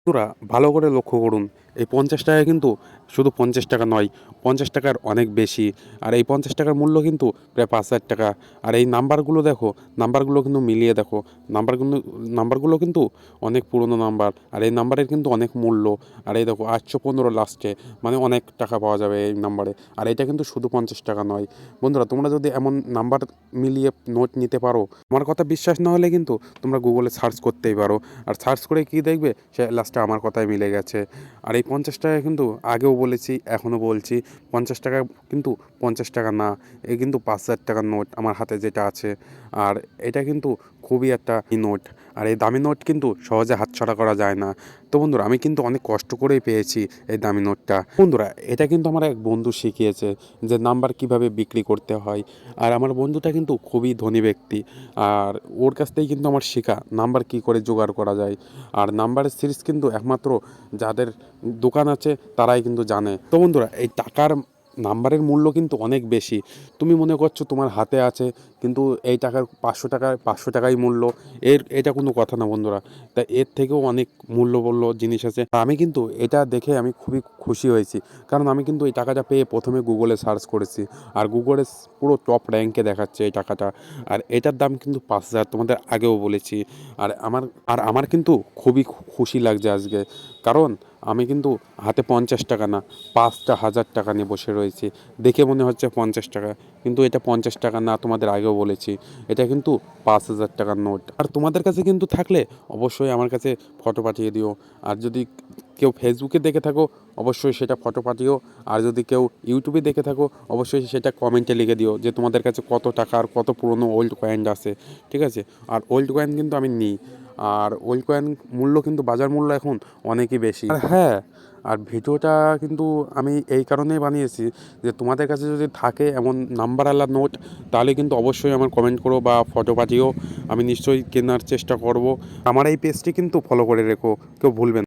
বন্ধুরা ভালো করে লক্ষ্য করুন, এই 50 টাকা কিন্তু শুধু 50 টাকা নয়, 50 টাকার অনেক বেশি। আর এই 50 টাকার মূল্য কিন্তু প্রায় 5,000 টাকা। আর এই নাম্বারগুলো দেখো, নাম্বারগুলো কিন্তু মিলিয়ে দেখো, নাম্বারগুলো নাম্বারগুলো কিন্তু অনেক পুরনো নাম্বার। আর এই নাম্বারের কিন্তু অনেক মূল্য। আর এই দেখো 815 লাস্টে, মানে অনেক টাকা পাওয়া যাবে এই নাম্বারে। আর এটা কিন্তু শুধু 50 টাকা নয়। বন্ধুরা তোমরা যদি এমন নাম্বার মিলিয়ে নোট নিতে পারো, আমার কথা বিশ্বাস না হলে কিন্তু তোমরা গুগলে সার্চ করতেই পারো। আর সার্চ করে কি দেখবে, সে লাস্টে আমার কথাই মিলে গেছে। আর এই 50 টাকা কিন্তু আগেও বলেছি, এখনও বলছি, 50 টাকা কিন্তু 50 টাকা না, এ কিন্তু 5,000 টাকার নোট আমার হাতে যেটা আছে। আর এটা কিন্তু খুবই একটা নোট। আর এই দামি নোট কিন্তু সহজে হাতছাড়া করা যায় না। তো বন্ধুরা আমি কিন্তু অনেক কষ্ট করেই পেয়েছি এই দামি নোটটা। বন্ধুরা এটা কিন্তু আমার এক বন্ধু শিখিয়েছে যে নাম্বার কিভাবে বিক্রি করতে হয়। আর আমার বন্ধুটা কিন্তু খুবই ধনী ব্যক্তি। আর ওর কাছ থেকেই কিন্তু আমার শেখা নাম্বার কী করে জোগাড় করা যায়। আর নাম্বারের সিরিজ কিন্তু একমাত্র যাদের দোকান আছে তারাই কিন্তু জানে। তো বন্ধুরা এই টাকার নাম্বারের মূল্য কিন্তু অনেক বেশি। তুমি মনে করছো তোমার হাতে আছে, কিন্তু এই টাকার 500 টাকায় 500 টাকাই মূল্য। এটা কোনো কথা না বন্ধুরা। তা এর থেকেও অনেক মূল্যবল্য জিনিস আছে। আমি কিন্তু এটা দেখে আমি খুবই খুশি হয়েছি, কারণ আমি কিন্তু এই টাকাটা পেয়ে প্রথমে গুগলে সার্চ করেছি। আর গুগলে পুরো টপ র্যাঙ্কে দেখাচ্ছে এই টাকাটা। আর এটার দাম কিন্তু 5,000, তোমাদের আগেও বলেছি। আর আমার কিন্তু খুবই খুশি লাগছে আজকে, কারণ আমি কিন্তু হাতে 50 টাকা না, 5,000 টাকা নিয়ে বসে রয়েছি। দেখে মনে হচ্ছে 50 টাকা, কিন্তু এটা 50 টাকা না, তোমাদের আগেও বলেছি। এটা কিন্তু 5,000 টাকার নোট। আর তোমাদের কাছে কিন্তু থাকলে অবশ্যই আমার কাছে ফটো পাঠিয়ে দিও। আর যদি কেউ ফেসবুকে দেখে থাকো অবশ্যই সেটা ফটো পাঠিও। আর যদি কেউ ইউটিউবে দেখে থাকো অবশ্যই সেটা কমেন্টে লিখে দিও যে তোমাদের কাছে কত টাকা আর কত পুরনো ওল্ড কয়েন আছে, ঠিক আছে? আর ওল্ড কয়েন কিন্তু আমি নিই। আর ওল্ড কয়েন মূল্য কিন্তু বাজার মূল্য এখন অনেকই বেশি। আর হ্যাঁ, আর ভিডিওটা কিন্তু আমি এই কারণেই বানিয়েছি যে তোমাদের কাছে যদি থাকে এমন নাম্বারওয়ালা নোট, তাহলে কিন্তু অবশ্যই আমার কমেন্ট করো বা ফটো পাঠিও। আমি নিশ্চয়ই কেনার চেষ্টা করব। আমার এই পেজটি কিন্তু ফলো করে রেখো, কেউ ভুলবে না।